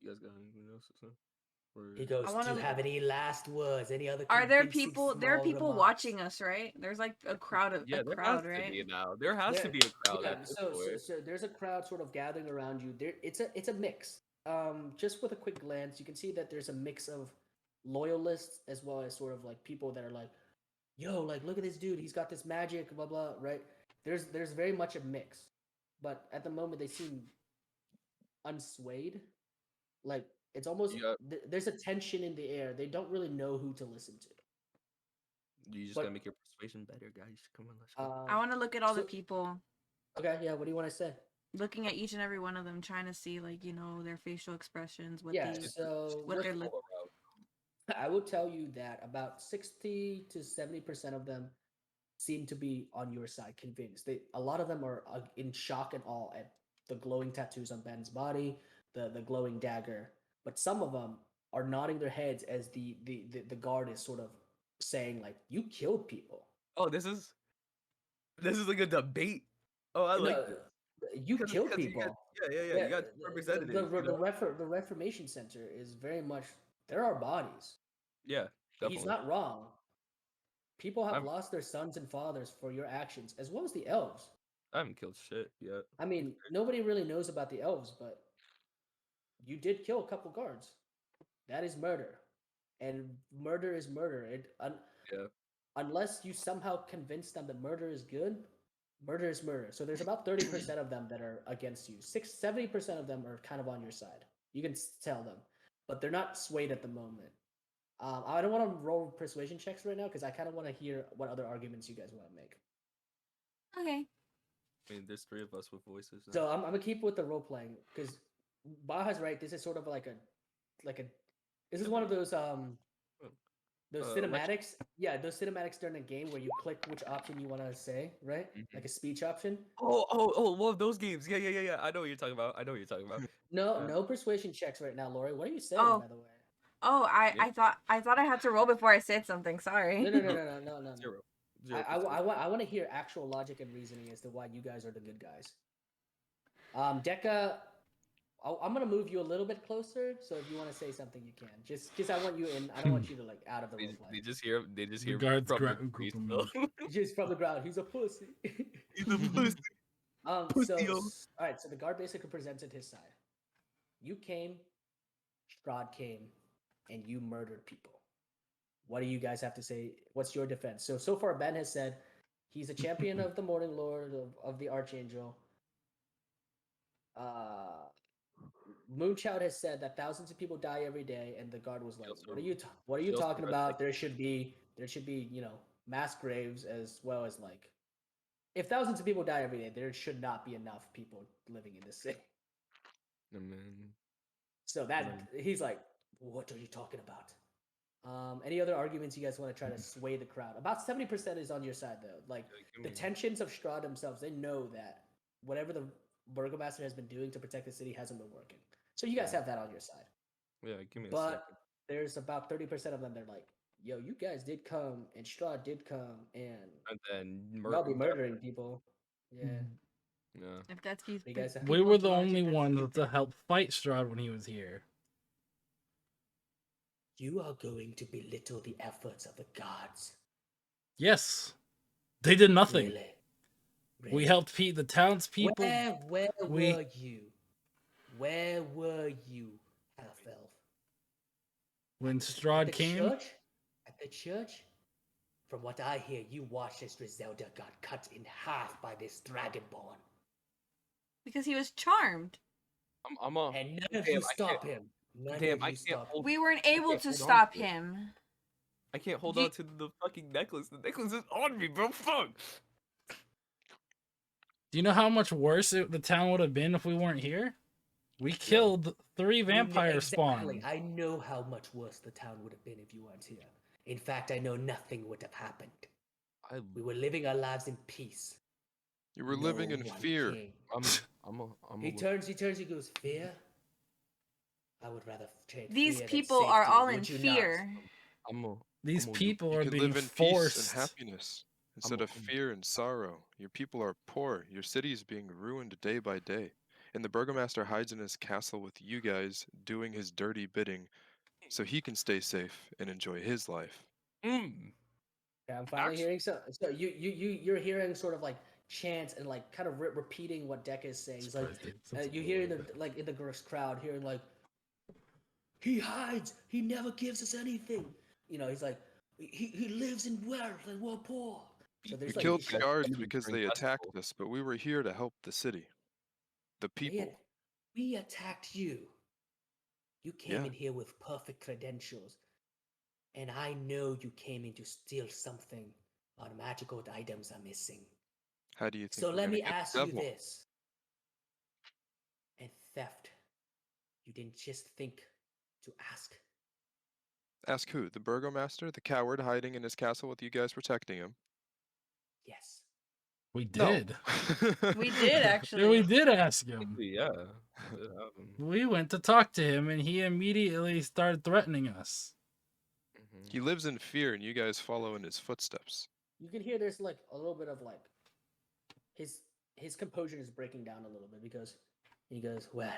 You guys got anything else to say? He Or goes, I "Do want you to. have any last words? Any other Are there convincing people? There are small people remarks?" watching us, right? There's like a crowd of a yeah, there has crowd, to right? be now. There has to There, be a crowd yeah. at this So point. so there's a crowd sort of gathering around you. There, it's a mix. Just with a quick glance, you can see that there's a mix of loyalists as well as sort of like people that are like, "Yo, like look at this dude. He's got this magic, blah blah." Right? There's very much a mix, but at the moment they seem unswayed. Like it's almost You got. there's a tension in the air. They don't really know who to listen to. You just gotta But make your persuasion better, guys. Come on, let's go. I um, want to look at all the so people, okay, yeah. What do you want to say? looking at each and every one of them, trying to see like their facial expressions, Yeah. It's what they're just look. all around. I will tell you that about 60 to 70% of them seem to be on your side, convinced. A lot of them are in shock and awe at the glowing tattoos on Ben's body, the glowing dagger. But some of them are nodding their heads as the guard is sort of saying like, "You killed people." Oh, this is like a debate. Oh, I like No, this you killed because you got people. yeah. You Yeah, got two representatives. the Reformation Center is very much there are bodies. Yeah, He's definitely. not wrong. People have I'm lost their sons and fathers for your actions, as well as the elves. I haven't killed shit yet. I mean, nobody really knows about the elves, but you did kill a couple guards. That is murder, and murder is murder. Yeah. Unless you somehow convince them that murder is good, murder is murder. So there's about 30% of them that are against you. 70% of them are kind of on your side. You can tell them, but they're not swayed at the moment. I don't want to roll persuasion checks right now because I kind of want to hear what other arguments you guys want to make. Okay. I mean, there's three of us with voices now. So I'm gonna keep with the role playing because Baja's right. This is sort of like a this is one of those Lecture. cinematics. Yeah, those cinematics during a game where you click which option you want to say, right? Mhm. Like a speech option. Love those games. Yeah. I know what you're talking about. I know what you're talking about. No, Uh, no persuasion checks right now, Lori. What are you saying, Oh, by the way? oh, I yeah. I thought I thought I had to roll before I said something. No, Sorry. no, no, No, no, no, no, no, no. zero. I, Zero I, I persuasion. want I want to hear actual logic and reasoning as to why you guys are the good guys. Deca, I'm gonna move you a little bit closer, so if you want to say something, you can. Just I want you in. I don't want you to like out of the role play. They just The hear guards from the priest. grouping me. Just from the ground, he's a pussy. He's a pussy. So Pussy. all right, so the guard basically presented his side. You came, Strahd came, and you murdered people. What do you guys have to say? What's your defense? So far, Ben has said he's a champion of the Morning Lord of the Archangel. Uh, Moonchild has said that thousands of people die every day, and the guard was She like, also, what are you she also talking read like about? There should be mass graves as well as like if thousands of people die every day, there should not be enough people living in this city. I mean, So that he's like, what are you talking about? Any other arguments you guys want to try to sway the crowd? About 70% is on your side though. Like give the me tensions of Strahd themselves, they know that whatever the burgomaster has been doing to protect the city hasn't been working. So you guys yeah have that on your side. give me a But second. there's about 30% of them that are like, yo, you guys did come and Strahd did come and And then y'all be murdering people. Yeah. yeah. If that's keeps You guys We were people's the only logic, that's ones to stupid. help fight Strahd when he was here. you are going to belittle the efforts of the gods. Yes, they did nothing. Really? We Really? helped the townspeople. Where We were you? Where were you, half elf? when At Strahd the came. church? At the church? From what I hear, you watched as Griselda got cut in half by this dragonborn. Because he was charmed. I'm a And none of damn. you stop him. None Damn. of you stop him. We weren't I able can't to hold on stop to it. him. I can't hold Do on to the fucking necklace. The necklace is on me, bro. Fuck. Do you know how much worse the town would have been if we weren't here? We killed 3 vampire Exactly. spawn. I know how much worse the town would have been if you weren't here. In fact, I know nothing would have happened. I We were living our lives in peace. You were No living in one fear. came. I'm a He turns, he goes, fear? I would rather trade These fear than people are safety, all in would you not? fear. I'm a These I'm a people You are could being live in peace and forced. happiness I'm instead a of fear and sorrow. Your people are poor. Your city is being ruined day by day. and the burgomaster hides in his castle with you guys doing his dirty bidding so he can stay safe and enjoy his life. Mm. Yeah, I'm finally hearing so you're hearing sort of like chants and like kind of repeating what Deck is saying. It's like you hear in the like in the crowd hearing like he hides, he never gives us anything. You know, he's like he lives in wealth and we're poor. So We there's like killed these the guards because they attacked us, but we were here to help the city. The people. we attacked you. You came Yeah. in here with perfect credentials. And I know you came in to steal something. Our magical items are missing. How do you think So we're let gonna me get the ask you devil? this. And theft, you didn't just think to ask. Ask who? The burgomaster? The coward hiding in his castle with you guys protecting him? Yes. We No. did. We did Yeah, actually. we did ask him. Yeah. It did happen. We went to talk to him, and he immediately started threatening us. He lives in fear, and you guys follow in his footsteps. You can hear there's like a little bit of like his composure is breaking down a little bit because he goes, well,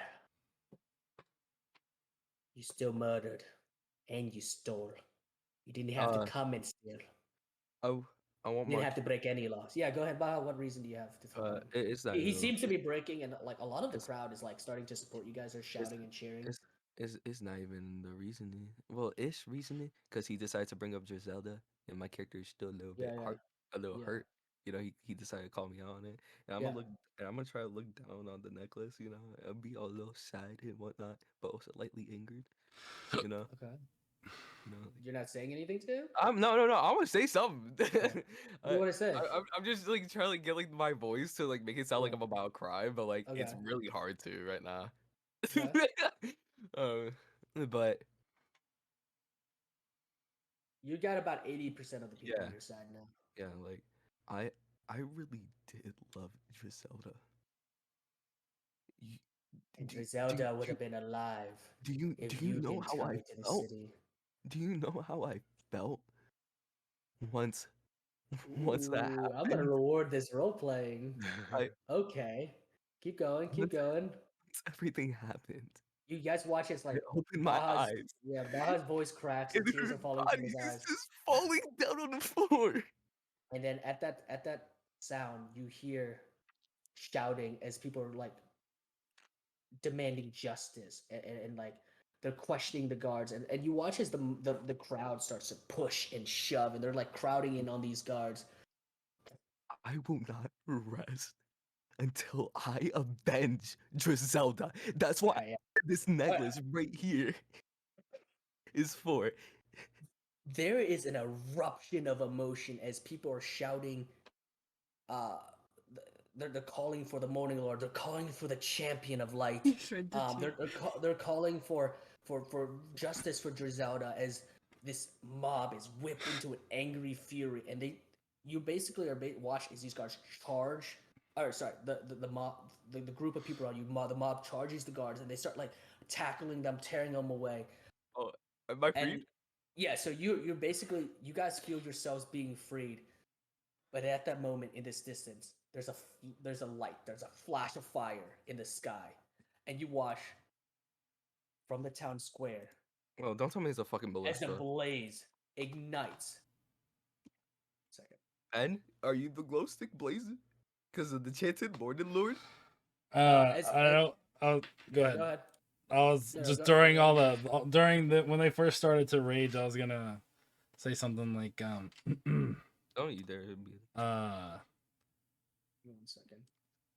you still murdered and you stole. You didn't have to come and steal. I want You more. didn't have to break any laws. Yeah, go ahead, Baha. What reason do you have to throw him? It's not He even- seems to be breaking, and like a lot of the crowd is like starting to support you guys. Are shouting and cheering. It's not even the reasoning. Well, ish reasoning, because he decided to bring up Griselda, and my character is still a little bit hurt. You know, he decided to call me out on it, and I'm gonna try to look down on the necklace. You know, and be a little sad and whatnot, but also lightly angered. You know. Okay. You know. You're not saying anything to him? No. I want to say something. What do you want to say? I'm just like trying to like, get like my voice to like make it sound like I'm about to cry, but like it's really hard to right now. But you got about 80% of the people on your side now. Yeah, like I really did love Griselda. And Griselda would have been alive. Do you know how I felt? Do you know how I felt once that happened? I'm gonna reward this role playing. Okay, keep going. Once everything happened, you guys watch it like open my eyes. Yeah, Baha's voice cracks and tears are falling from his eyes. Just falling down on the floor. And then at that sound, you hear shouting as people are like demanding justice and like they're questioning the guards and you watch as the crowd starts to push and shove and they're like crowding in on these guards. I will not rest until I avenge Griselda. That's why this necklace right here is for. There is an eruption of emotion as people are shouting. They're calling for the Morning Lord. They're calling for the Champion of Light. They're calling for justice for Griselda as this mob is whipped into an angry fury, and you basically are watch as these guards charge. Or sorry, the mob, the group of people around you, the mob charges the guards, and they start like tackling them, tearing them away. Oh, am I freed? Yeah, so you're basically, you guys feel yourselves being freed, but at that moment in this distance, there's a light, there's a flash of fire in the sky, and you watch from the town square. Well, don't tell me it's a fucking ballista. As the blaze ignites. Second. And are you the glow stick blazing? Because of the chanted Morning Lord? I don't. Go ahead. Go ahead. I was just during when they first started to rage, I was gonna say something like Don't you dare be. 1 second.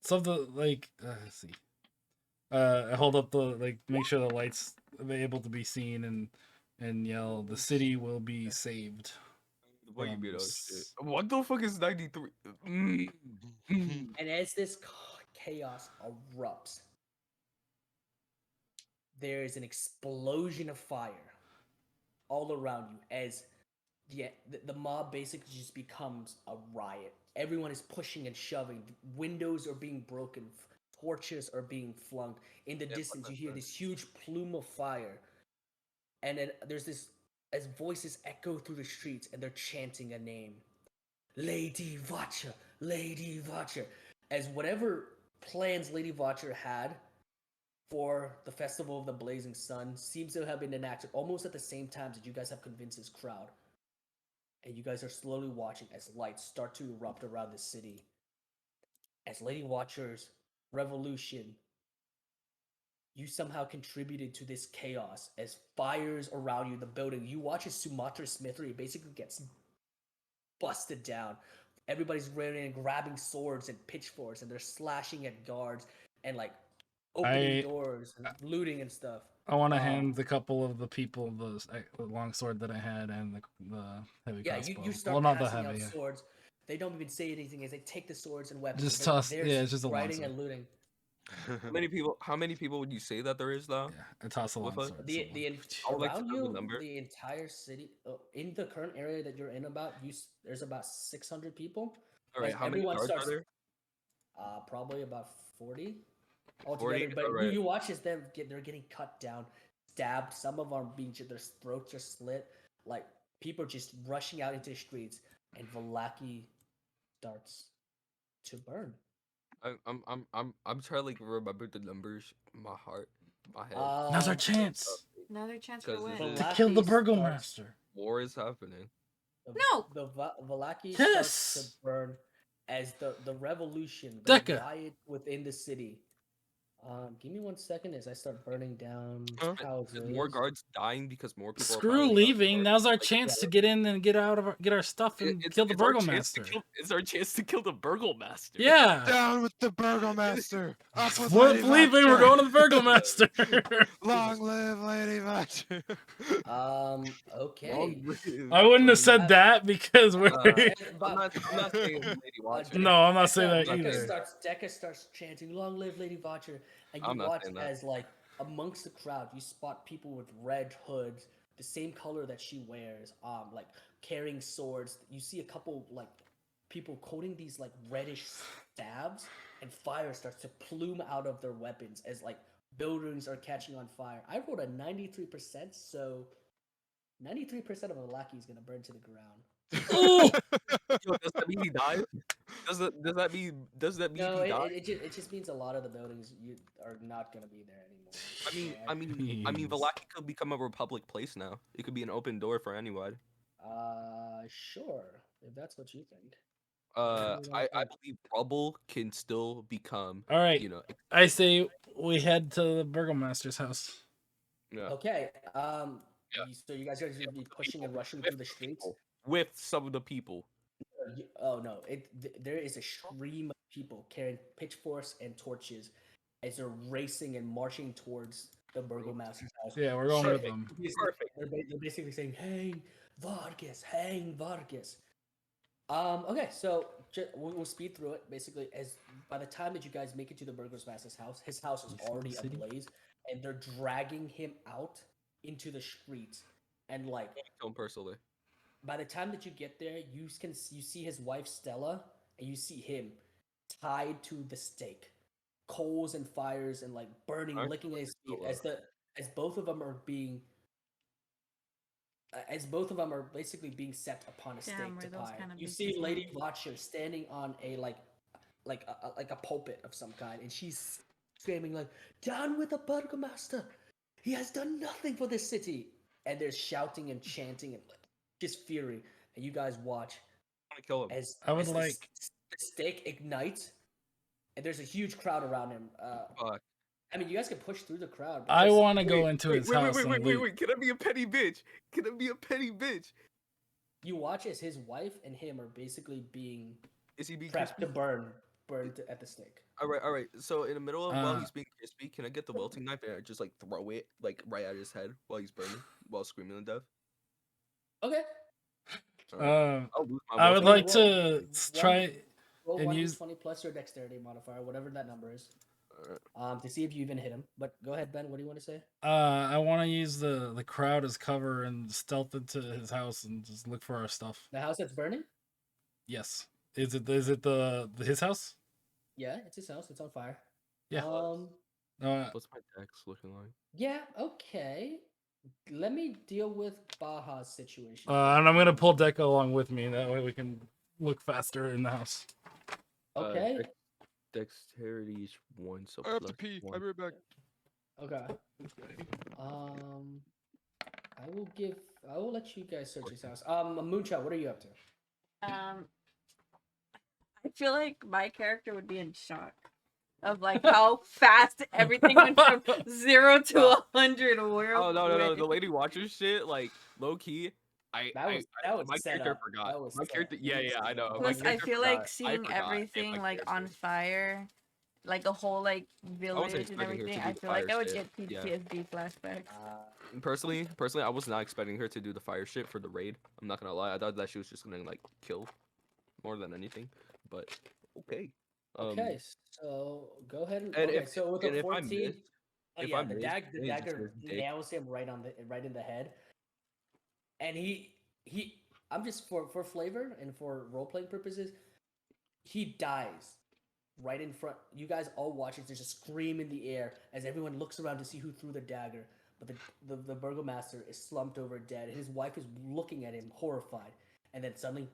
Something like let's see. I hold up make sure the lights are able to be seen and yell, "The city will be saved." What you mean? Oh shit! What the fuck is 93? And as this chaos erupts, there is an explosion of fire all around you as the mob basically just becomes a riot. Everyone is pushing and shoving. Windows are being broken. Torches are being flung. In the distance, you hear this huge plume of fire. And then there's this, as voices echo through the streets, and they're chanting a name. Lady Vacha, Lady Vacha. As whatever plans Lady Vacha had for the Festival of the Blazing Sun seems to have been enacted almost at the same time that you guys have convinced this crowd. And you guys are slowly watching as lights start to erupt around the city. As Lady Watcher's revolution, you somehow contributed to this chaos as fires around you, the building. You watch as Sumatra Smithery basically gets busted down. Everybody's running and grabbing swords and pitchforks, and they're slashing at guards and like opening doors and looting and stuff. I want to hand a couple of the people the long sword that I had and the heavy crossbow. You start passing out swords. They don't even say anything as they take the swords and weapons. Just toss. It's just a long sword. And looting. How many people would you say that there is now? Yeah, I toss a long sword. Around you, the entire city, in the current area that you're in, there's about 600 people. All right, how many guards are there? Probably about 40 altogether. But you watch as they're getting cut down, stabbed. Some of them their throats are slit. Like people just rushing out into the streets, and Vallaki starts to burn. I'm trying to like remember the numbers in my heart, my head. Now's our chance. Another chance to win. To kill the Burgomaster. War is happening. No. The Vallaki starts to burn as the revolution, the riot within the city. Give me 1 second as I start burning down houses. More guards dying because more people. Screw leaving. Now's our chance to get in and get our stuff and kill the Burgomaster. It's our chance to kill the Burgomaster. Yeah. Down with the Burgomaster. Up with Flip leaving. We're going to the Burgomaster. Long live Lady Watcher. Okay. I wouldn't have said that because we're. I'm not saying Lady Watcher. No, I'm not saying that either. Deca starts chanting, "Long live Lady Watcher." And you watch as, like, amongst the crowd, you spot people with red hoods, the same color that she wears, like, carrying swords. You see a couple, like, people holding these, like, reddish stabs, and fire starts to plume out of their weapons as, like, buildings are catching on fire. I rolled a 93%, so 93% of a lackey is going to burn to the ground. Yo, does that mean he died? Does that mean no, he died? It just means a lot of the buildings are not gonna be there anymore. I mean, Vallaki could become a republic place now. It could be an open door for anyone. Sure, if that's what you think. I believe rubble can still become. All right. You know, I say we head to the Burgomaster's house. Yeah. Okay. So you guys are gonna be pushing and rushing through the streets with some of the people. Oh no! There is a stream of people carrying pitchforks and torches as they're racing and marching towards the Burgomaster's house. Yeah, we're going with them. Perfect. They're basically saying, "Hang Vargas, hang Vargas." Okay, so we'll speed through it. Basically, as by the time that you guys make it to the Burgomaster's house, his house is already ablaze, and they're dragging him out into the streets, and like kill him personally. By the time that you get there, you see his wife Stella, and you see him tied to the stake, coals and fires and like burning, licking at his feet as both of them are basically being set upon a stake to pie. You see Lady Watcher standing on a like a pulpit of some kind, and she's screaming like, "Down with the Burgomaster! He has done nothing for this city!" And there's shouting and chanting and just fury, and you guys watch kill him. as the stake ignites, and there's a huge crowd around him. I mean, you guys can push through the crowd. I want to go into his house. Wait! Can I be a petty bitch? Can I be a petty bitch? You watch as his wife and him are basically being prepped to burn at the stake. All right. So in the middle of while he's being crispy, can I get the wilting knife and just like throw it like right at his head while he's burning, while screaming to death? Okay. I would like to try and use 20 plus your dexterity modifier, whatever that number is, to see if you even hit him. But go ahead, Ben. What do you want to say? I want to use the crowd as cover and stealth into his house and just look for our stuff. The house that's burning? Yes. Is it his house? Yeah, it's his house. It's on fire. Yeah. What's my dex looking like? Yeah. Okay. Let me deal with Baja's situation. And I'm gonna pull Deca along with me. That way we can look faster in the house. Okay. Dexterity is 1, so I have plus to pee. 1. I'll be right back. Okay. I will let you guys search this house. Moonshot, what are you up to? I feel like my character would be in shock of like how fast everything went from 0 to 100 real Oh no, quick. the lady watcher shit, like low key. That was My set character up. forgot. That was My set character, up. You didn't I say know. that. My Plus, I character feel forgot. like seeing I forgot. everything My like on character. fire, like the whole like I wasn't village and expecting her to everything. do I the feel like fire I would shit. get Yeah. PTSD flashbacks. Personally, I was not expecting her to do the fire shit for the raid. I'm not gonna lie. I thought that she was just gonna like kill more than anything. But okay. Okay, so go ahead and And okay. So with a if I 14, miss, oh if yeah, I the miss, the then he just dagger goes dick. nails him right in the head, and he. I'm just for flavor and for role playing purposes, he dies right in front. You guys all watch it. There's a scream in the air as everyone looks around to see who threw the dagger. But the burgomaster is slumped over dead. His wife is looking at him horrified, and then suddenly,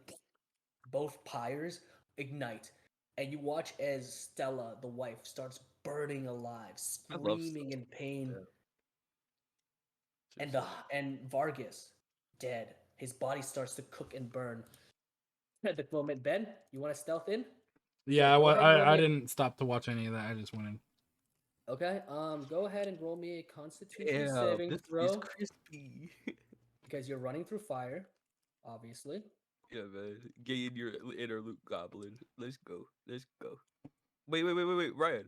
both pyres ignite, and you watch as Stella, the wife, starts burning alive, I love screaming in pain, Yeah. and Vargas dead. His body starts to cook and burn. At the moment, Ben, you want to stealth in? Yeah, go ahead and roll I me didn't stop to watch any of that. I just went in. Okay, go ahead and roll me a Constitution Yeah, saving this is throw crispy. because you're running through fire, obviously. Yeah, man. Gain your inner Luke Goblin. Let's go. Let's go. Wait, Ryan.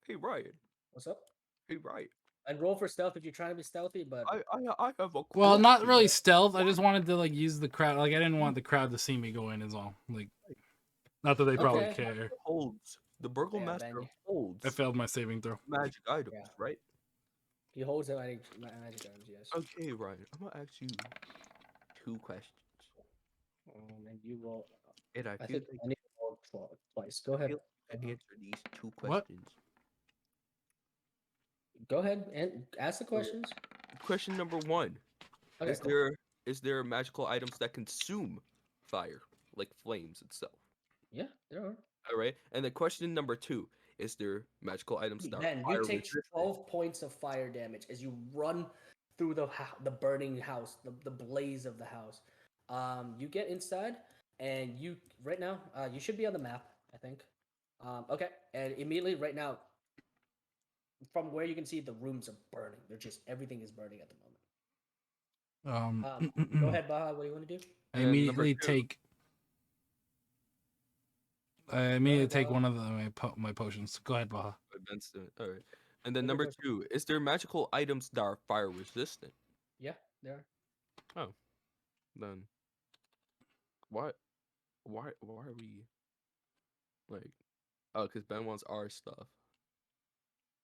Hey, Ryan. What's up? Hey, Ryan. And roll for stealth if you're trying to be stealthy, but I have a Well, not question. really stealth. I just wanted to like use the crowd. Like I didn't want the crowd to see me go in. Is all. Like, not that they probably Okay. care. Holds the yeah, Burgomaster Ben, holds I failed my saving throw. magic items, Yeah. right? he holds out magic items, yes. Okay, Ryan. I'm gonna ask you 2 questions, And you roll. and I I feel think like I need to roll twice. Go I ahead. feel like to answer these 2 What? questions. Go ahead and ask the questions. Question number 1: Okay, Is cool. there magical items that consume fire, like flames itself? Yeah, there are. All right. And then question number 2: Is there magical items that are Ben, you fire take resistant? 12 points of fire damage as you run through the burning house, the blaze of the house. You get inside, and you right now you should be on the map, I think. Okay, and immediately right now, from where you can see, the rooms are burning. They're just everything is burning at the moment. Go ahead, Baha. What do you want to do? I And then number immediately 2, take. I immediately take one of my potions. Go ahead, Baha. advanced it. All right. And then Take your number potion. 2: Is there magical items that are fire resistant? Yeah, there are. Oh, then why are we like? Oh, because Ben wants our stuff.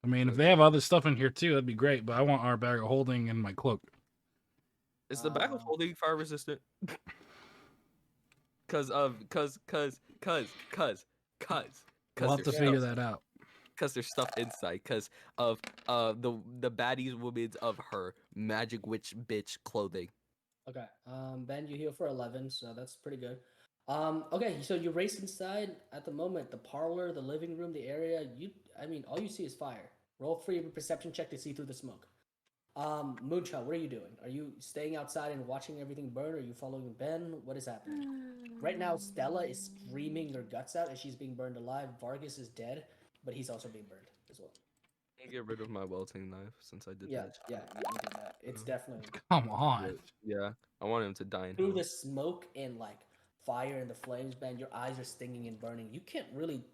I mean, if Like, they have other stuff in here too, that'd be great. But I want our bag of holding and my cloak. is the bag of holding fire resistant? Cause We'll have to there's figure stuff. that out. Cause there's stuff inside. Cause of the baddie's woman's of her magic witch bitch clothing. Okay. Ben, you heal for 11, so that's pretty good. Okay, so you race inside at the moment, the parlor, the living room, the area. I mean, all you see is fire. Roll for your perception check to see through the smoke. Moonshot, what are you doing? Are you staying outside and watching everything burn? Are you following Ben? What is happening? Right now, Stella is screaming her guts out as she's being burned alive. Vargas is dead, but he's also being burned as well. I get rid of my welting knife since I did Yeah, that. yeah, you did that. It's definitely Come on. Yeah, I want him to die in through hell. the smoke and like fire and the flames, Ben. Your eyes are stinging and burning. You can't really.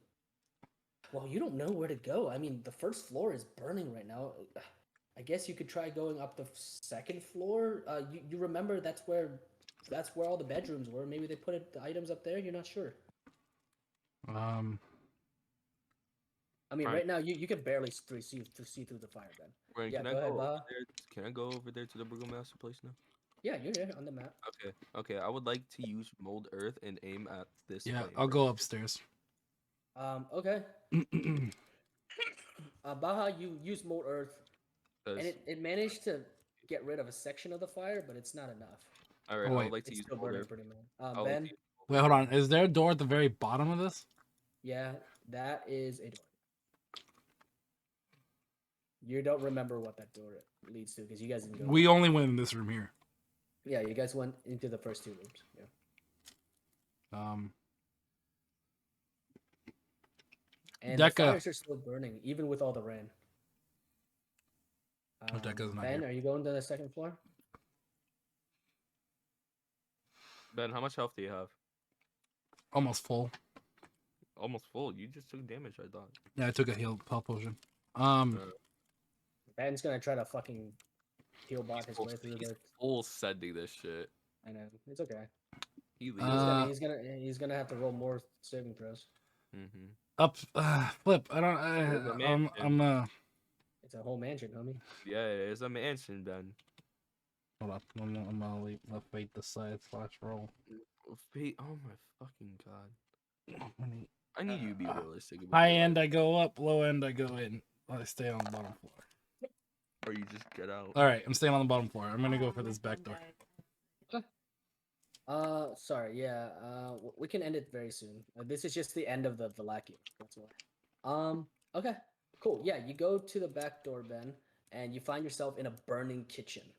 Well, you don't know where to go. I mean, the first floor is burning right now. I guess you could try going up the second floor. You remember that's where all the bedrooms were. Maybe they put the items up there. You're not sure. I mean, right now you can barely see through the fire, Ben. Ryan, Yeah, can I go ahead, go over Baha. there? Can I go over there to the Burgomaster place now? Yeah, you're here on the map. Okay. I would like to use mold earth and aim at this. Yeah, flame I'll right go here. upstairs. Okay. Baha, you use Mold Earth, and 'Cause- it managed to get rid of a section of the fire, but it's not enough. all right, Oh, I wait. would like to It's use still mold burning earth. pretty much. I would like Ben, to use Wait, hold on. Is there a door at the very bottom of this? yeah, that is a door. You don't remember what that door leads to because you guys didn't go. We only went in this room here. Yeah, you guys went into the first 2 rooms. Yeah. And the fires are still burning, even with all the rain. Decca's not Ben, here. are you going to the second floor? Ben, how much health do you have? Almost full. Almost full. You just took damage, I thought. Yeah, I took a health potion. Ben's gonna try to fucking heal bot his way through the. Full sending this shit. I know it's okay. He's He's gonna have to roll more saving throws. Up, flip. I don't. I'm It's a whole mansion, homie. Yeah, it's a mansion, Ben. Hold up. I'm gonna wait the side / roll. Wait, oh my fucking god. I need you to be realistic. High end, I go up. Low end, I go in. I stay on the bottom floor. Or you just get out. All right, I'm staying on the bottom floor. I'm gonna go for this back door. Sorry. Yeah. We can end it very soon. This is just the end of the lackey. That's why. Okay. Cool. Yeah. You go to the back door, Ben, and you find yourself in a burning kitchen.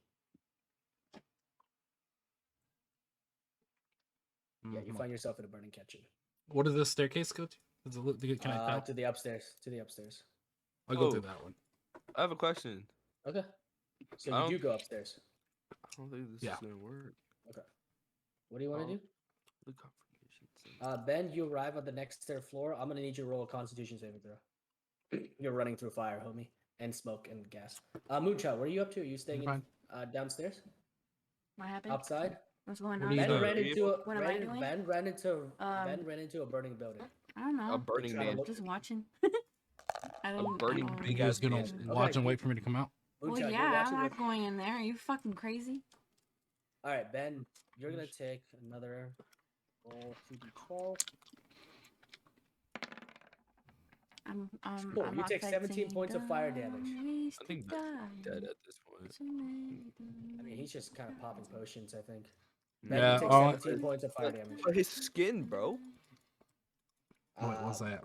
Yeah, you find yourself in a burning kitchen. What does this staircase go to? Can I tell? To the upstairs. To the upstairs. I'll go through that one. I have a question. Okay. So you do go upstairs. I don't think this is gonna work. Okay. What do you want to do? The confirmation. Ben, you arrive at the next floor. I'm gonna need you to roll a Constitution saving throw. You're running through fire, homie, and smoke and gas. Moonchild, what are you up to? Are you staying downstairs? What happened? Outside? What's going on? Ben ran into a What am I doing? Ben ran into a burning building. I don't know. A burning man. Just watching. I A don't. burning I don't big You ass guys gonna mansion. watch and wait for me to come out? Well, Moonchild, yeah, I'm not going in there. Are you fucking crazy? All right, Ben, you're gonna take another roll 2d12. Cool. You take 17 points of fire damage. I think Ben's dead at this point. I mean, he's just kind of popping potions, I think. Yeah, Ben, you take 17 points of fire damage. His skin, bro. What was that?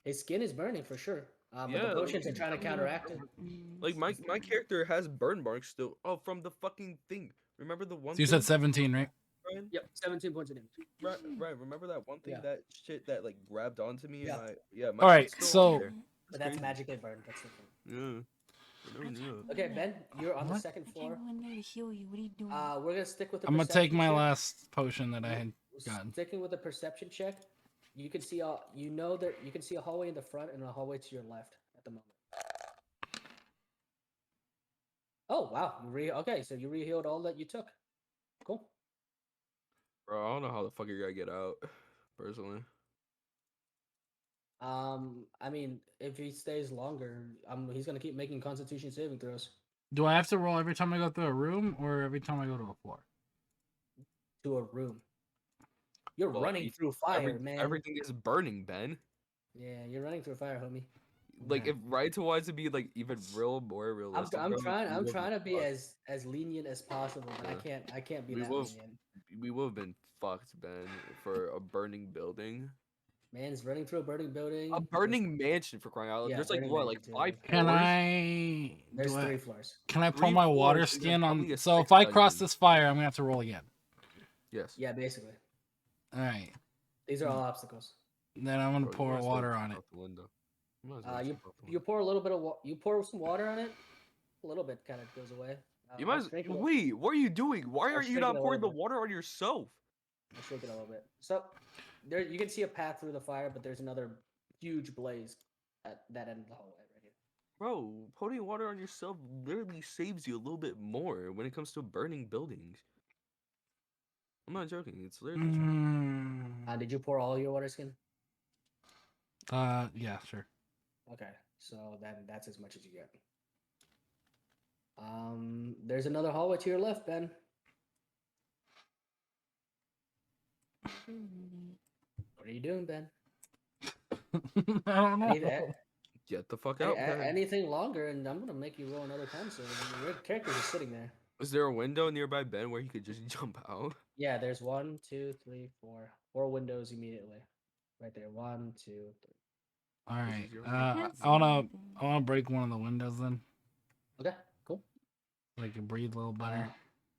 His skin is burning for sure. But the potions are trying to counteract it. Like my character has burn marks still. Oh, from the fucking thing. Remember the one? So you said 17, right? Brian? Yep, 17 points of damage. Right. Remember that one thing? Yeah. That shit that like grabbed onto me. Yeah. And my All right, shit's still on so there. But that's magically burned. That's the thing. Yeah. Okay, Ben, you're on the second I floor. can't go in there to heal you. What are you doing? We're gonna stick with the. I'm gonna take my check. last potion that I had gotten. Sticking with the perception check, you can see you can see a hallway in the front and a hallway to your left at the moment. Oh wow! Okay, so you re-healed all that you took. Cool. Bro, I don't know how the fuck you're gonna get out, personally. I mean, if he stays longer, he's gonna keep making Constitution saving throws. Do I have to roll every time I go through a room or every time I go to a floor? To a room. You're running through fire, man. Everything is burning, Ben. Yeah, you're running through fire, homie. Like if Raito wants to be like even more realistic. I'm trying to be as lenient as possible, but I can't be that lenient. We would have been fucked, Ben, for a burning building. Man's running through a burning building. A burning mansion, for crying out loud. Yeah, There's like burning what, like mansion, 5 too. floors? There's 3 floors. Can I pull 3 my water floors, and then skin on? probably a So if 6 I cross dungeons. this fire, I'm gonna have to roll again. Yes. Yeah, basically. All right. These are all obstacles. Then I'm gonna Bro, you pour might as well water jump on it. out the window. You might as well You jump out the you window. pour a little bit of you pour some water on it. A little bit kind of goes away. You might wait. What are you doing? Why I'll aren't you shake not it a pouring the little bit. water on yourself? I'll shake it a little bit. So there you can see a path through the fire, but there's another huge blaze at that end of the hallway right here. Bro, pouring water on yourself literally saves you a little bit more when it comes to burning buildings. I'm not joking. It's literally true. Did you pour all your water skin? Yeah, sure. Okay, so then that's as much as you get. There's another hallway to your left, Ben. What are you doing, Ben? I don't know. Get the fuck out, Ben. Anything longer, and I'm gonna make you roll another time. So your character's just sitting there. Is there a window nearby Ben where he could just jump out? Yeah, there's 1, 2, 3, 4 windows immediately, right there. 1, 2, 3. All right. I can't see I wanna anything. break one of the windows then, Okay, cool. so I can breathe a little better.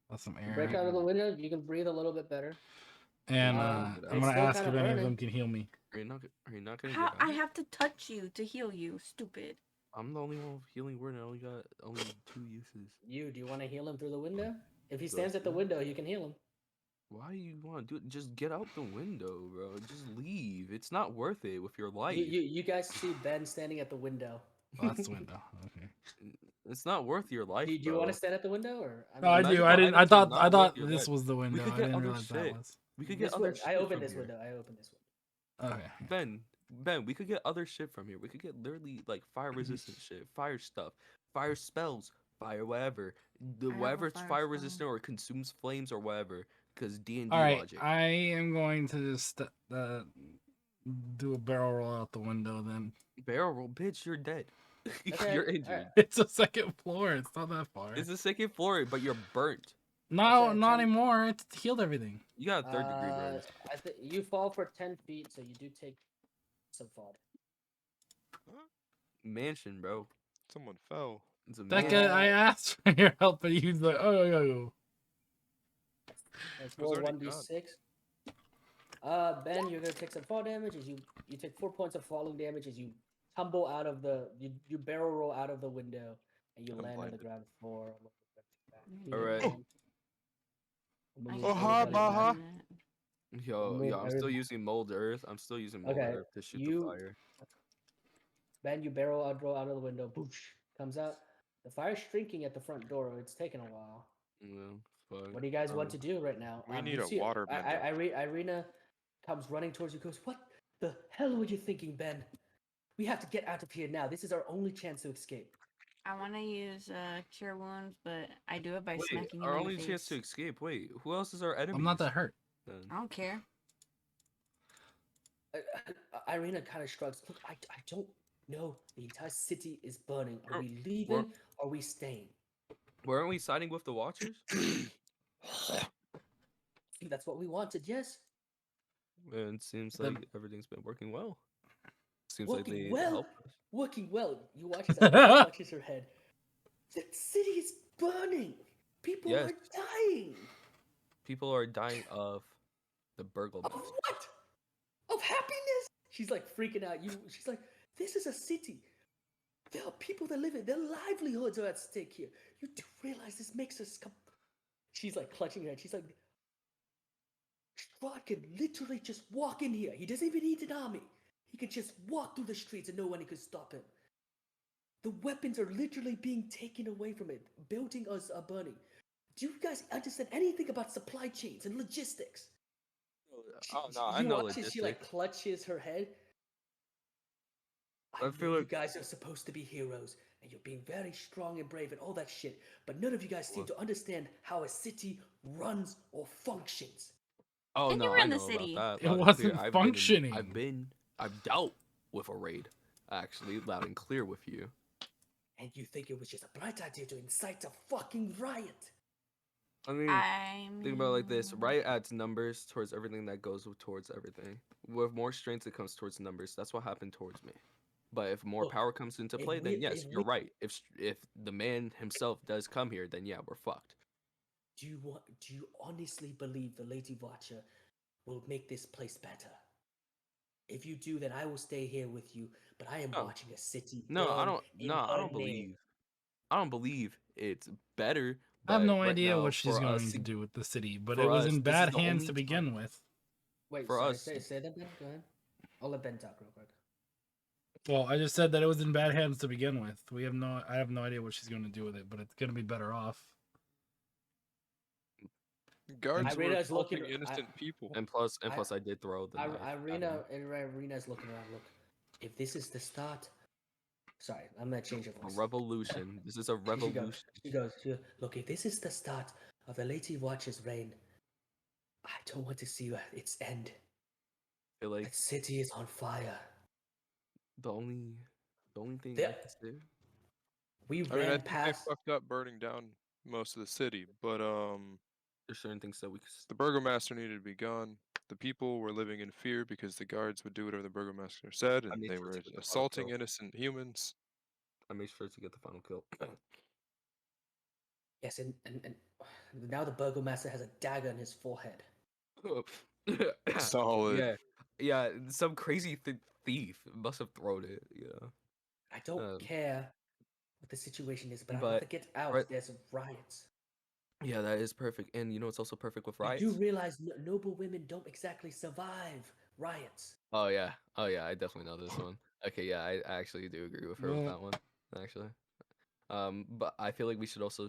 Let some air Break in. out of the window. You can breathe a little bit better. And Okay. I'm It's gonna still ask kind if of any of burning. them can heal me. Are you not gonna How get I out? have to touch you to heal you, stupid. I'm the only one with healing word and I only got 2 uses. Do you want to heal him through the window? If he Do I stands at the see him? window, you can heal him. Why do you want to do it? Just get out the window, bro. Just leave. It's not worth it with your You, life. you guys see Ben standing at the window. Oh, that's the window. Okay. It's not worth your life, Do you bro. want to stand at the window, or No, I The do. magical I didn't. items are I not worth thought your this life. was the We window. could I get didn't other realize that shit. was. We could get this other one? shit I opened from this here. window. I opened this window. Okay. Ben, we could get other shit from here. We could get literally like fire resistant shit, fire stuff, fire spells, fire whatever. I have a Whatever it's fire fire spell. resistant or consumes flames or whatever. Because D&D All right. logic. I am going to just do a barrel roll out the window. Then Barrel roll, bitch, you're dead. Okay, You're all injured. right. it's a second floor. It's not that far. It's the second floor, but you're burnt. No, Okay, not 10 anymore. It's healed everything. You got a 3rd-degree burns. I think you fall for 10 feet, so you do take some fall. Mansion, bro. Someone fell. It's a That mansion. guy, I asked for your help, but he's like, oh, yo, yo. Let's It was roll already 1d6. Ben, you're gonna take some fall damage as you take 4 points of falling damage as you tumble out of the you barrel roll out of the window and you I'm land on the blinded. ground floor. Alright. I'm gonna I move can't Aha, see everybody baha. back. anything. Yo, Move I'm still every- using mold earth. I'm still using mold Okay, earth to shoot you- the fire. Ben, you barrel out, roll out of the window. Boosh, comes out. The fire's shrinking at the front door. It's taken a while. Well, fuck. What do you guys want to do right now? We need you a see, water bender. Irina comes running towards you. Goes, "What the hell were you thinking, Ben? We have to get out of here now. This is our only chance to escape." I want to use cure wounds, but I do it by Wait, smacking you our in the only chance to face. escape. Wait, who else is our enemy? I'm not that hurt. I don't care. Irina kind of shrugs. Look, I don't know. The entire city is burning. Are we We're- leaving? Or are we staying? Weren't we siding with the Watchers? That's what we wanted. Yes. And it seems Then- like everything's been working well. Seems like Working they well. helped us. Working well. You watch as Irina touches her head. The city is burning. People Yes. are dying. People are dying of the burgle. Of what? Of happiness? She's like freaking out. She's like, this is a city. There are people that live in. Their livelihoods are at stake here. You do realize this makes us come. She's like clutching her head. She's like, Strahd can literally just walk in here. He doesn't even need an army. He can just walk through the streets and no one can stop him. The weapons are literally being taken away from it. Buildings are burning. Do you guys understand anything about supply chains and logistics? Oh no, I You know watch as she like clutches her head. I feel know you like- guys are supposed to be heroes and you're being very strong and brave and all that shit, but none of you guys seem to understand how a city runs or functions. Oh Then you no, were I in the know city. about that. It Loud and wasn't clear. functioning. I've dealt with a raid, actually, loud and clear with you. And you think it was just a bright idea to incite a fucking riot? I mean, I think about it like this: riot adds numbers towards everything that goes towards everything. With more strength, it comes towards numbers. That's what happened towards me. But if more Look, power comes into if play, then we- yes, if you're we- right. If the man himself does come here, then yeah, we're fucked. Do you honestly believe the Lady Watcher will make this place better? If you do, then I will stay here with you. But I am No. watching a city. No, I burn don't. in No, I her don't name. believe. I don't believe it's better. I have but no right idea now, what she's for going us to do with the city, but for it was us, in this is bad the hands only to begin time- with. Wait, For sorry, us- say that, Ben. Go ahead. I'll let Ben talk real quick. Well, I just said that it was in bad hands to begin with. I have no idea what she's going to do with it, but it's going to be better off. Guards were Irina's looking- assaulting innocent people. And plus, I did throw the knife. at him. Irina's looking around. Look, if this is the start. Sorry, I'm gonna change your A voice. revolution. This is a She goes, revolution. she goes, look, if this is the start of the Lady Watcher's reign, I don't want to see its end. I feel like That city is on fire. the only thing Yeah. I can say. We I mean, I ran think past. they fucked up burning down most of the city, but There's certain things that we. The burgomaster needed to be gone. The people were living in fear because the guards would do whatever the burgomaster said, and they were assaulting innocent humans. I made sure to get the final kill. Yes, and now the burgomaster has a dagger in his forehead. Solid. Yeah. Some crazy thief must have thrown it. Yeah. I don't care what the situation is, but I but- have to get out. right- There's riots. Yeah, that is perfect. And you know it's also perfect with riots? You do realize noble women don't exactly survive riots. Oh yeah, I definitely know this one. Okay, yeah, I actually do agree with her with that one. Actually, but I feel like we should also.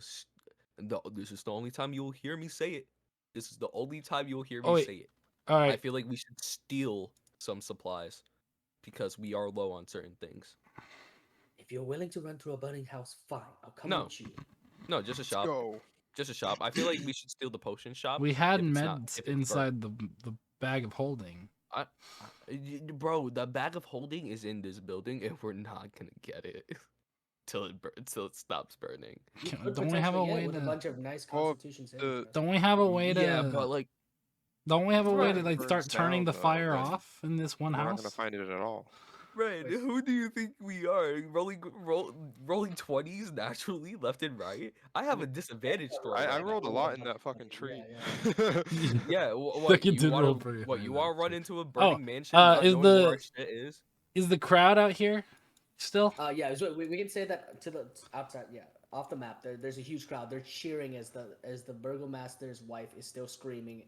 This is the only time you'll hear me say it. This is the only time you'll hear me say it. All right. I feel like we should steal some supplies because we are low on certain things. If you're willing to run through a burning house, fine. I'll come with you. No, just a shop. Go. Just a shop. I feel like we should steal the potion shop. We had meds inside the bag of holding. Bro, the bag of holding is in this building, and we're not gonna get it till it stops burning. Don't we have a way with to? a bunch of nice constitution savings? Don't we have a way to? Yeah, but like, don't we have a way to Right. start Burns turning the down, fire but off in this one We're not house? gonna find it at all. Red, who do you think we are? Rolling 20s naturally, left and right. I have a disadvantage throw. I rolled a lot in that fucking tree. Yeah, what Second you did wanna, roll pretty what high you in want to that run too. into a burning mansion? Not is knowing where the- our shit Is the crowd out here still? Yeah, so we can say that to the outside. Yeah, off the map. There's a huge crowd. They're cheering as the burgomaster's wife is still screaming,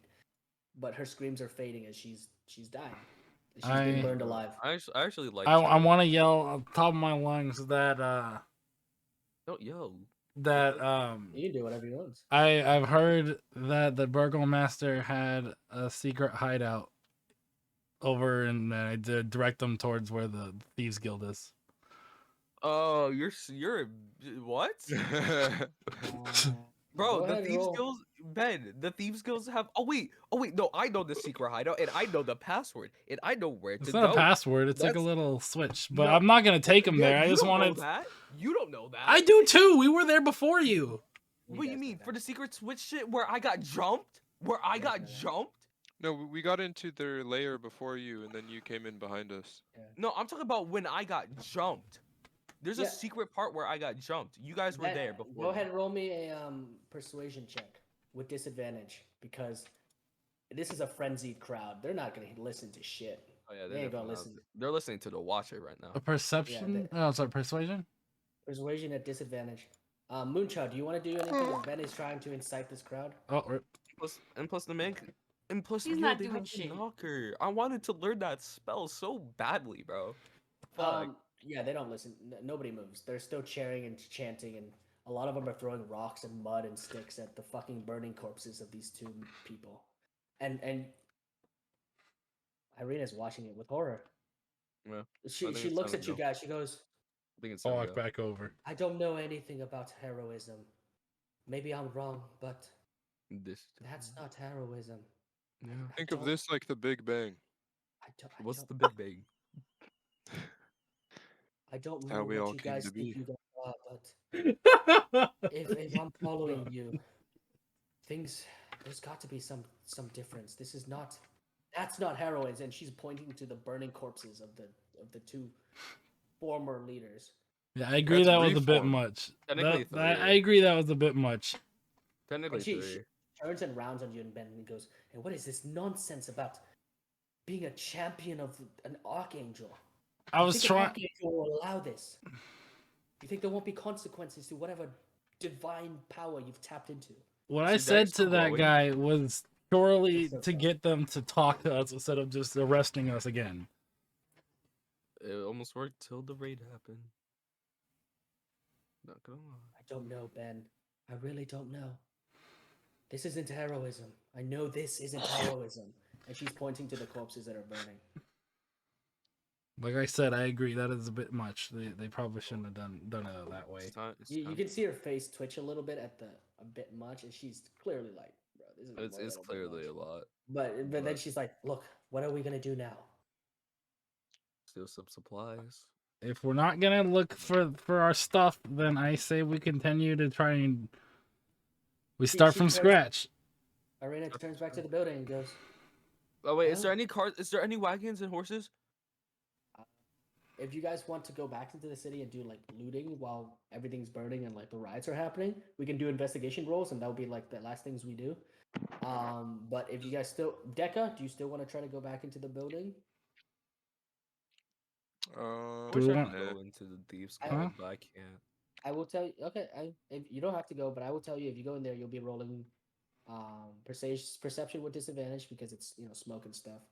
but her screams are fading as she's dying. She's being burned alive. I actually like. I want to yell on top of my lungs that Don't yell. that You can do whatever you want. I've heard that the burgomaster had a secret hideout over, and I did direct them towards where the Thieves Guild is. Oh, you're what? Bro, Go the ahead, Thieves roll. Guilds, Ben, the Thieves Guilds have. Oh wait, no, I know the secret hideout, and I know the password, and I know where It's to not go. a password. It's like a That's- little switch, but No. I'm not gonna take them there. I you just don't know wanted. that. You don't know that. I do too. We were there before you. What do you mean for the secret switch shit where I got jumped? Jumped? No, we got into their lair before you, and then you came in behind us. No, I'm talking about when I got jumped. There's a Yeah. secret part where I got jumped. You guys were there before. Go ahead and roll me a persuasion check with disadvantage because this is a frenzied crowd. They're not gonna listen to shit. Oh yeah, They ain't gonna definitely listen. not. They're listening to the Watcher right now. A perception? Oh, sorry, persuasion. Persuasion at disadvantage. Moonchild, do you want to do anything? If Ben is trying to incite this crowd. Oh, rip. Plus the man. And plus, He's yo, not they doing have the shit. knocker. I wanted to learn that spell so badly, bro. Fuck. Yeah, they don't listen. Nobody moves. They're still cheering and chanting, and a lot of them are throwing rocks and mud and sticks at the fucking burning corpses of these two people. And Irina's watching it with horror. Yeah, She think she it's looks time at to you go. guys. She goes, I think it's I'll time to walk go. back over. "I don't know anything about heroism. Maybe I'm wrong, but that's not heroism. Yeah. Think of this like the Big Bang. What's the Big Bang? I don't How know we what all you came guys to think be. you guys are, but if I'm following you, there's got to be some difference. That's not heroism." And she's pointing to the burning corpses of the two former leaders. Yeah, I agree That's that was a bit reform. much. Technically I agree that was a bit much. Technically And she three. turns and rounds on you and Ben and goes, "And what is this nonsense about being a champion of an archangel? I You was think an trying. archangel will allow this? You think there won't be consequences to whatever divine power you've tapped into?" What See, I said that's to that glowing. guy was purely It's so to funny. get them to talk to us instead of just arresting us again. It almost worked till the raid happened. Not gonna lie. I don't know, Ben. I really don't know. This isn't heroism. I know this isn't heroism. And she's pointing to the corpses that are burning. Like I said, I agree that is a bit much. They probably shouldn't have done it that way. It's time. It's You time. can see her face twitch a little bit a bit much, and she's clearly like, "Bro, this is It's a little bit clearly a much." lot. But then but- she's like, "Look, what are we gonna do now?" Steal some supplies. If we're not gonna look for our stuff, then I say we continue to try and we She- start she from turns- scratch. Irina turns back to the building and goes, Oh wait, is Well- there any cars? Is there any wagons and horses? if you guys want to go back into the city and do like looting while everything's burning and like the riots are happening, we can do investigation rolls, and that'll be like the last things we do. But if you guys still, Deca, do you still want to try to go back into the building? I Do wish we I want- could go into the Thieves' I- Guild, but I can't. I will tell you. Okay, if you don't have to go, but I will tell you if you go in there, you'll be rolling perception with disadvantage because it's smoke and stuff,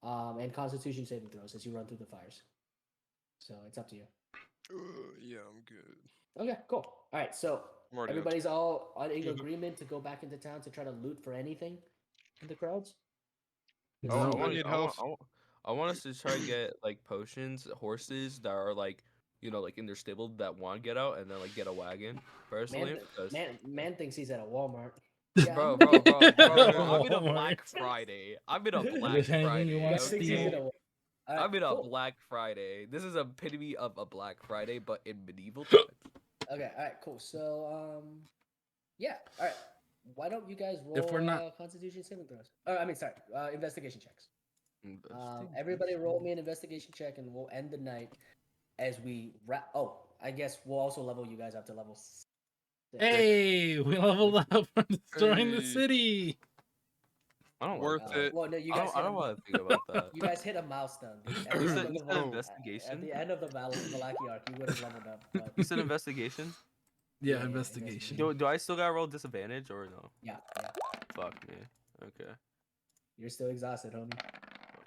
and Constitution saving throws as you run through the fires. So it's up to you. Yeah, I'm good. Okay, cool. All right, so I'm already on everybody's all in agreement to go back into town to try to loot for anything in the crowds. I, No. want, need I, want, health. I want us to try to get like potions, horses that are like like in their stable that want to get out, and then like get a wagon personally. Man, Because man thinks he's at a Walmart. bro, I'm in a Walmart. Black Friday. I'm in a Black There's anything Friday. you wanna Yes, thinks he's steal? at a Walmart. All right, I'm in a cool. Black Friday. This is a epitome of a Black Friday, but in medieval times. Okay, all right, cool. So, yeah, all right. Why don't you guys roll If we're not- Constitution saving throws? Sorry, investigation checks. Investigation. Everybody roll me an investigation check, and we'll end the night as we wrap. Oh, I guess we'll also level you guys up to level 6. Hey, we leveled up from destroying the Hey. city. I don't Worth like it. Well, no, you that. guys. I don't want to think about that. You guys hit a milestone. Dude. At You the said, end you of said the- investigation. At the end of the Valaki arc, you would have leveled up. But You said investigation. Yeah, Yeah, investigation. Do I still got to roll disadvantage or no? yeah, Fuck me. Okay. you're still exhausted, homie.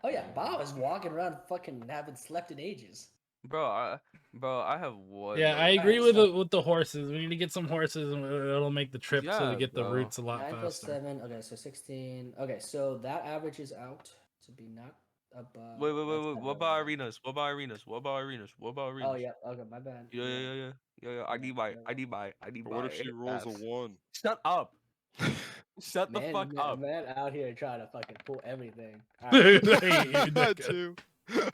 Oh yeah, Bob is walking around fucking haven't slept in ages. Bro, I have one. Yeah, I more- agree Alright, so- with the horses. We need to get some horses, and it'll make the trip so we Yeah, get the bro. routes a lot 9 plus faster. 7. Okay, so 16. Okay, so that averages out to be not above. Wait. that's not What about relevant. arenas? What about arenas? What about arenas? What about arenas? Oh yeah. Okay, my bad. Yeah. I need my. But what if she rolls a Fs. 1? Shut up. Shut the fuck up. Man out here trying to fucking pull everything. All Dude, right. I hate you, That Deca. too.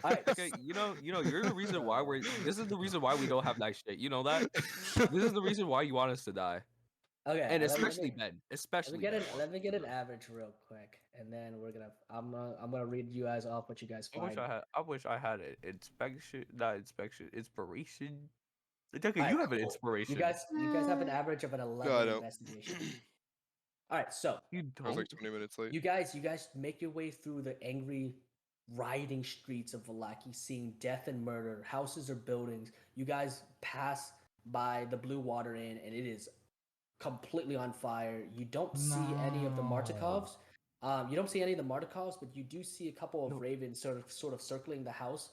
Alright, Okay, you're the reason why this is the reason why we don't have nice shit. You know that? This is the reason why you want us to die. Okay, And let me- especially Ben. Especially Ben. let me get an average real quick, and then I'm gonna read you guys off what you guys I find. wish I had it. Inspiration. Deca, Alright, you have an cool. inspiration. You guys have an average of an 11 I don't. investigation. All right, so You I was don't. like 20 minutes late. you guys make your way through the angry, rioting streets of Valaki, seeing death and murder. Houses or buildings. You guys pass by the Blue Water Inn, and it is completely on fire. You don't see any of the Martikovs. You don't see any of the Martikovs, but you do see a couple of ravens sort of circling the house,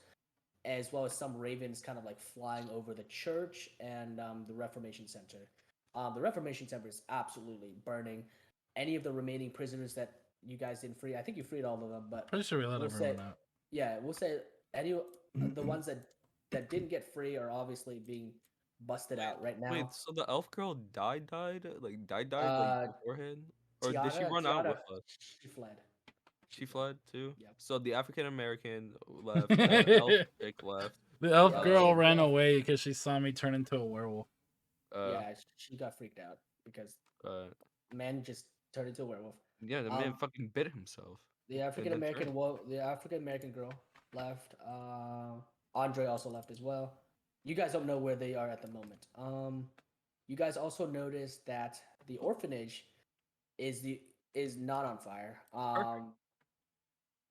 as well as some ravens kind of like flying over the church and the Reformation Center. The Reformation Center is absolutely burning. Any of the remaining prisoners that you guys didn't free, I think you freed all of them, but Pretty sure we let we'll everyone say- out. yeah, we'll say any the ones that didn't get free are obviously being busted out right now. Wait, so the elf girl died, like beforehand, or did she Tiara- run out Tiara- with us? She fled. She fled too. Yep. So the African American left, the elf chick left. The elf Yeah, girl she ran left. away because she saw me turn into a werewolf. Yeah, she got freaked out because man just turned into a werewolf. Yeah, the man Um, fucking bit himself. The African American girl left. Andre also left as well. You guys don't know where they are at the moment. You guys also noticed that the orphanage is not on fire.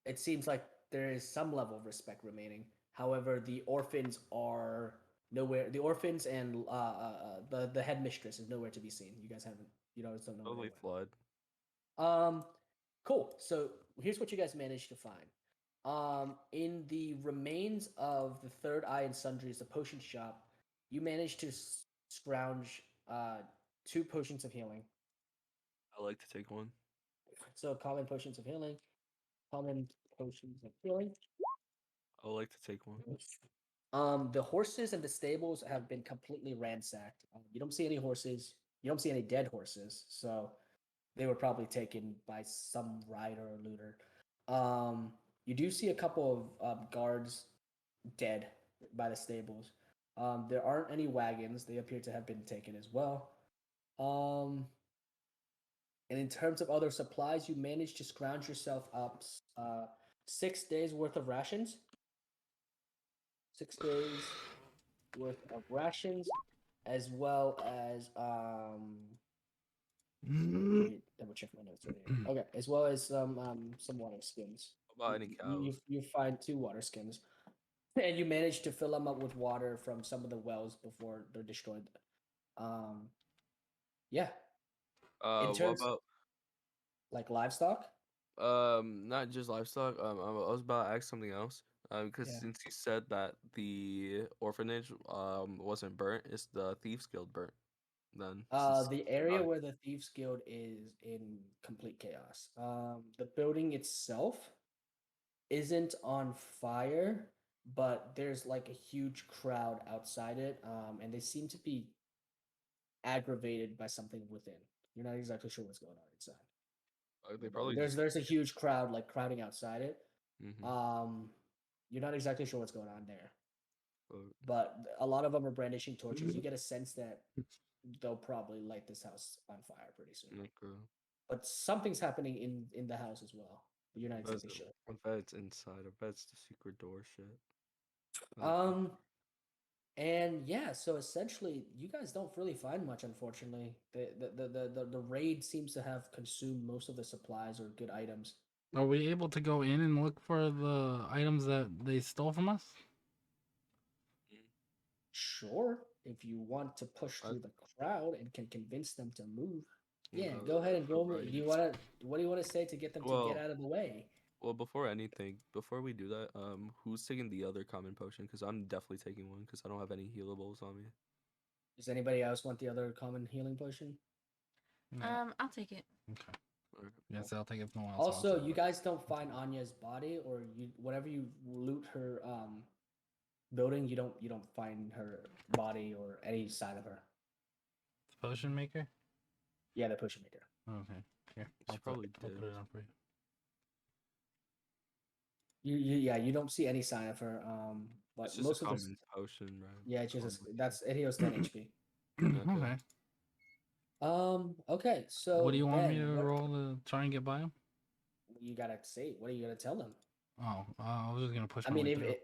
It seems like there is some level of respect remaining. However, the orphans are nowhere. The orphans and the headmistress is nowhere to be seen. You guys haven't. You guys don't know. where Totally they went. fled. Cool. So here's what you guys managed to find. In the remains of the Third Eye and Sundries, the potion shop, you managed to scrounge 2 potions of healing. I like to take one. So common potions of healing. Common potions of healing. I like to take one. The horses and the stables have been completely ransacked. You don't see any horses. You don't see any dead horses. So they were probably taken by some rider or looter. You do see a couple of guards dead by the stables. There aren't any wagons. They appear to have been taken as well. And in terms of other supplies, you manage to scrounge yourself up 6 days worth of rations. 6 days worth of rations, as well as let me double check my notes right here. Okay, as well as some water skins. How about any cows? You find 2 water skins, and you manage to fill them up with water from some of the wells before they're destroyed. Um, yeah. In What terms about like livestock. not just livestock. I was about to ask something else. Because Yeah. since you said that the orphanage wasn't burnt, it's the thieves guild burnt. Then since The area where the Thieves Guild is in complete chaos. The building itself isn't on fire, but there's like a huge crowd outside it, and they seem to be aggravated by something within. You're not exactly sure what's going on inside they the building. probably There's just there's a huge crowd like crowding outside it. mm-hmm. You're not exactly sure what's going on there, But, but a lot of them are brandishing torches. You get a sense that they'll probably light this house on fire pretty soon. okay. But something's happening in the house as well. But you're not exactly sure. I bet it's inside. I bet it's the secret door shit. Um, and yeah, so essentially, you guys don't really find much, unfortunately. The raid seems to have consumed most of the supplies or good items. Are we able to go in and look for the items that they stole from us? Sure, if you want to push I- through the crowd and can convince them to move, yeah, No, go ahead and roll me. right. Do you want to? What do you want to say to get them to get Well, out of the way? well, before anything, before we do that, who's taking the other common potion? Because I'm definitely taking one because I don't have any healables on me. Does anybody else want the other common healing potion? I'll take it. Okay. Alright. Yes, I'll take it from one else. Also, you guys don't find Anya's body, or you whatever you loot her building, you don't find her body or any sign of her. The potion maker? Yeah, the potion maker. Okay. Here. She probably I'll did. put it on for you. You don't see any sign of her. But It's just most a of this, common potion, right? yeah, it's just Common that's it heals 10 HP. Okay. Okay, so What do you want me Ben, to what- roll to try and get by him? You gotta say, what are you gonna tell them? Oh, I was just gonna push I my mean, way if through.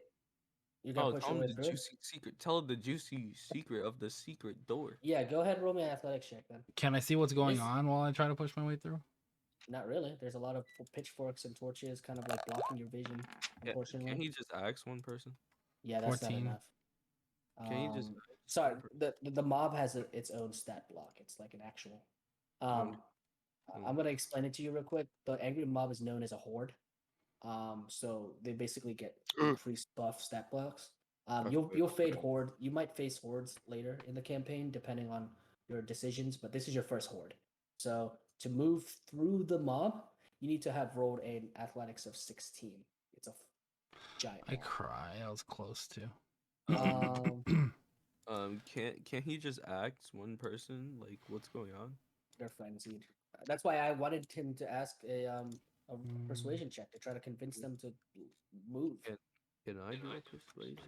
you're gonna Oh, push tell your him way the through. juicy secret. Tell him the juicy secret of the secret door. Yeah, go ahead, roll me an athletics check then. Can I see what's going This- on while I try to push my way through? Not really. There's a lot of pitchforks and torches, kind of like blocking your vision. Unfortunately, Can he just ask one person? yeah, that's 14. not enough. Can you just? Sorry, the mob has its own stat block. It's like an actual. Mm. I'm gonna explain it to you real quick. The angry mob is known as a horde. So they basically get increased buff stat blocks. You'll fade horde. You might face hordes later in the campaign, depending on your decisions. But this is your first horde. So to move through the mob, you need to have rolled an athletics of 16. It's a giant. I mob. cry. I was close to. Can't he just ask one person like what's going on? They're frenzied. That's why I wanted him to ask a persuasion check to try to convince them to move. Can I do a persuasion?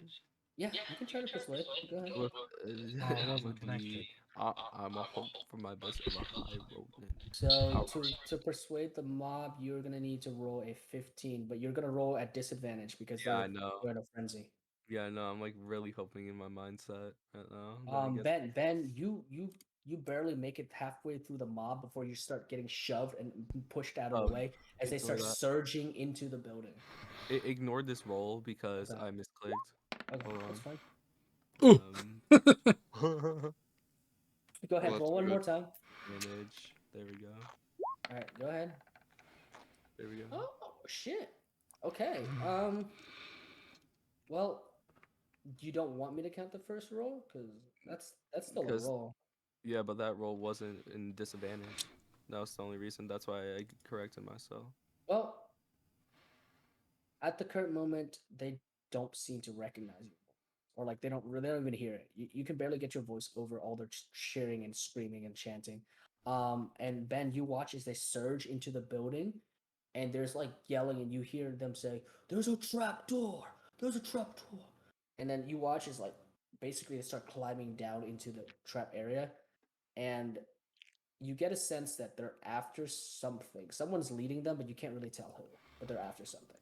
Yeah, you can try to persuade. Go ahead. Look, it wasn't connected. I'm a hope for my best of a high rolling. So to persuade the mob, you're gonna need to roll a 15, but you're gonna roll at disadvantage because Yeah, I they're know. in a frenzy. Yeah, no, I'm like really hoping in my mindset right now. that he gets- Ben, you barely make it halfway through the mob before you start getting shoved and pushed out of the way as they ignore start that. surging into the building. Ignore this roll because Okay. I misclicked. Okay, Hold that's on. fine. Um, Go ahead, Well, roll one that's more time. manage. There we go. All right, go ahead. There we go. Oh shit. Okay. Well, you don't want me to count the first roll because that's still a 'Cause- roll. Yeah, but that roll wasn't in disadvantage. That was the only reason. That's why I corrected myself. Well, at the current moment, they don't seem to recognize you, or like they don't even hear it. You can barely get your voice over all their cheering and screaming and chanting. And Ben, you watch as they surge into the building, and there's like yelling, and you hear them say, "There's a trap door! There's a trap door!" And then you watch as like basically they start climbing down into the trap area, and you get a sense that they're after something. Someone's leading them, but you can't really tell who. But they're after something.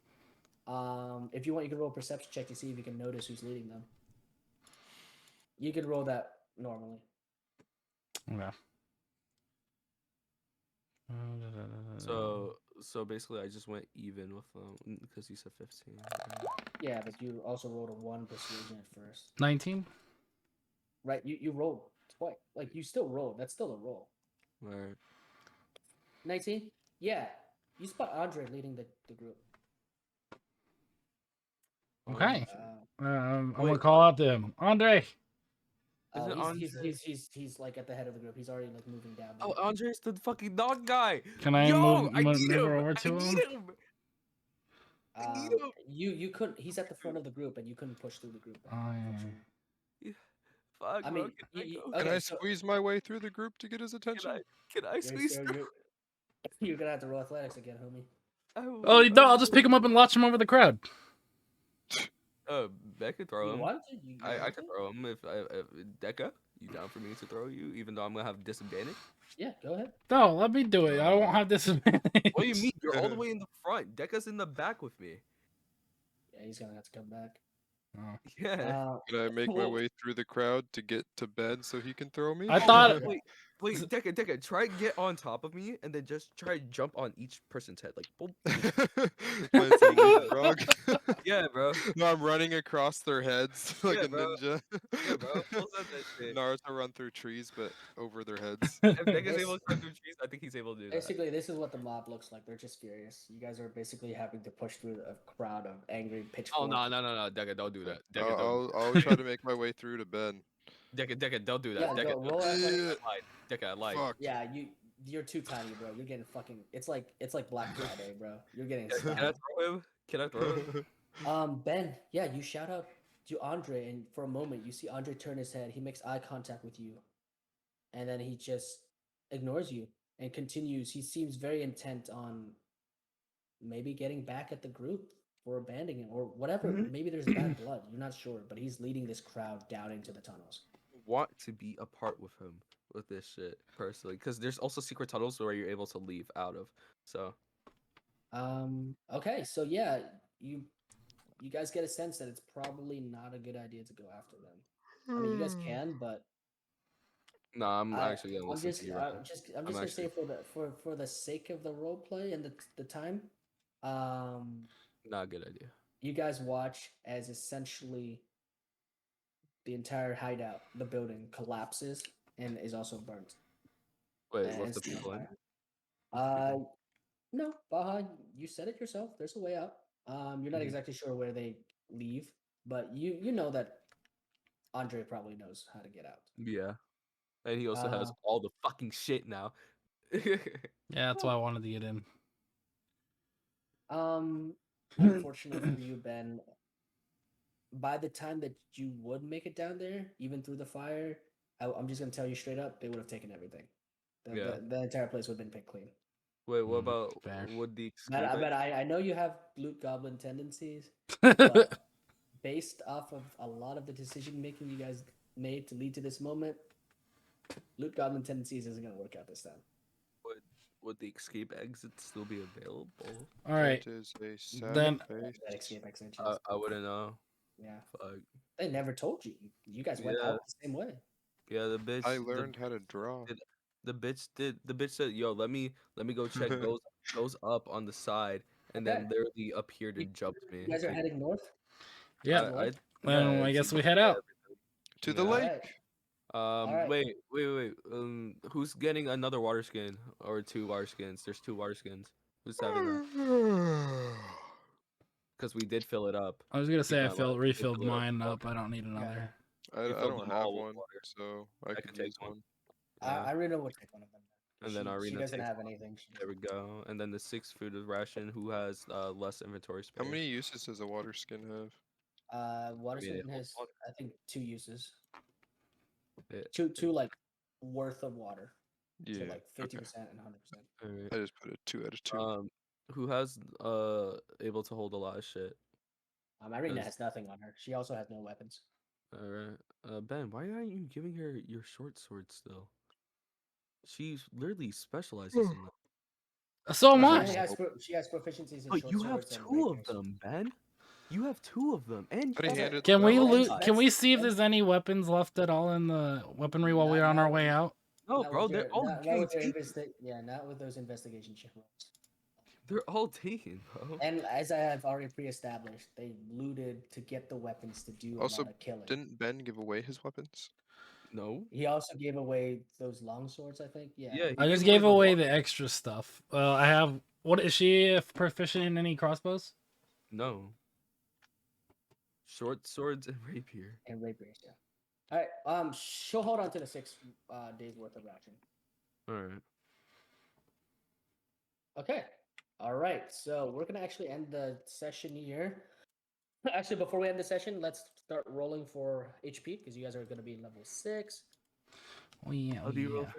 If you want, you can roll a perception check to see if you can notice who's leading them. You could roll that normally. Okay. So basically, I just went even with because you said 15. Yeah, but you also rolled a 1 persuasion at first. 19. Right? You rolled twice. Like you still rolled. That's still a roll. Right. 19? Yeah. You spot Andre leading the group. Okay. I'm gonna Wait, call out to him. Andre. Oh, Isn't Andre? he's like at the head of the group. He's already like moving down. Oh, There. Andre's the fucking dog guy. Can I Yo, I need maneuver him. over I to need him? him. I need him. You couldn't. He's at the front of the group, and you couldn't push through the group. Unfortunately. Fuck, I bro. mean, Can I go? Can okay, I so squeeze my way through the group to get his attention? Can I squeeze through? you're gonna have to roll athletics again, homie. Oh no! I'll just pick him up and launch him over the crowd. I could throw You him. want to? I could throw him if Deca, you down for me to throw you, even though I'm gonna have disadvantage? Yeah, go ahead. No, let me do it. I won't have disadvantage. What do you mean? You're all the way in the front. Deca's in the back with me. Yeah, he's gonna have to come back. Oh. Yeah. Can I make my Well- way through the crowd to get to Ben so he can throw me? I thought. Wait, Deca, try and get on top of me, and then just try and jump on each person's head, like boom. That's a leapfrog. Yeah, bro. No, I'm running across their heads like Yeah, a bro. ninja. Yeah, bro. Full send that shit. Naruto run through trees, but over their heads. If Deca's able to climb through trees, I think he's able to do that. Basically, this is what the mob looks like. They're just furious. You guys are basically having to push through a crowd of angry pitchforks. Oh no, Deca, don't do that. Deca, I'll try to make my way through to Ben. Deca, don't do that. Yeah, Deca, go, roll don't. athletics. I lied. Deca, I lied. Fuck. Yeah, you're too tiny, bro. You're getting fucking. It's like Black Friday, bro. You're getting Can I stopped. throw him? Can I throw him? Ben, yeah, you shout out to Andre, and for a moment, you see Andre turn his head. He makes eye contact with you, and then he just ignores you and continues. He seems very intent on maybe getting back at the group for abandoning it or whatever. Maybe there's bad blood. You're not sure, but he's leading this crowd down into the tunnels. Want to be a part with him with this shit personally, because there's also secret tunnels where you're able to leave out of. So Okay, so yeah, you guys get a sense that it's probably not a good idea to go after them. I mean, you guys can, but no, I'm actually gonna I'm listen just to you. Right I'm now. just I'm gonna say actually- for the sake of the role play and the time, Not a good idea. you guys watch as essentially the entire hideout, the building collapses and is also burnt. Wait, and left the it's on people in? fire. No, Baha, you said it yourself. There's a way out. You're not Mhm. exactly sure where they leave, but you know that Andre probably knows how to get out. Yeah, and he also has all the fucking shit now. Yeah, that's why I wanted to get in. Unfortunate for you, Ben. By the time that you would make it down there, even through the fire, I'm just gonna tell you straight up, they would have taken everything. Yeah. The entire place would have been picked clean. Wait, what about fair. would the But escape? I know you have loot goblin tendencies, but based off of a lot of the decision making you guys made to lead to this moment, loot goblin tendencies isn't gonna work out this time. Would the escape exit still be available? All right. That is a sad Then- face. That escape exit. I wouldn't know. Yeah, Fuck. they never told you. You guys went Yeah. out the same way. Yeah, the bitch. I learned how to draw. The bitch did. The bitch said, "Yo, let me go check." Goes up on the side, and then Okay. literally appeared and jumped me. You guys are heading north. Yeah. North? Well, I it guess seems we head out. To the Yeah. lake. Alright. Alright. Wait. Who's getting another water skin or 2 water skins? There's 2 water skins. Who's having that? Because we did fill it up. I was gonna say I Keep that alive. refilled Fill it up. mine up. I don't need another. I filled don't them have all with one, water. so I could could take use one. one. Yeah. Irina will take one of them. And then she Irina doesn't takes have one. anything. There we go. And then the 6 food ration. Who has less inventory space? How many uses does a water skin have? Water I mean, it skin holds has water. I think 2 uses. It- Two like worth of water. Yeah. So like 50% okay. and 100%. Alright. I just put a 2 out of 2. Who has able to hold a lot of shit? Irina Does- has nothing on her. She also has no weapons. All right. Ben, why aren't you giving her your short sword still? She literally specializes in that. So am She I. only has she has proficiencies in But short you have swords and two of rapiers. them, Ben. You have two of them, and But he Okay. handed Can the we other loot? one. Can we see if that's- there's any weapons left at all in the weaponry while we're on our way out? no, Not bro, with they're your, all not getting with your taken. not with those investigation check rolls. They're all taken, bro. And as I have already pre-established, they looted to get the weapons to do a Also, lot of killing. didn't Ben give away his weapons? No. He also gave away those long swords, I think. Yeah. Yeah, he I just gave away the the extra stuff. I have. What is she proficient in any crossbows? no. Short swords and rapier. And rapiers, yeah. All right. She'll hold on to the 6 days worth of action. All right. Okay. All right. So we're gonna actually end the session here. Actually, before we end the session, let's start rolling for HP because you guys are gonna be level 6. Oh yeah. How do you roll yeah.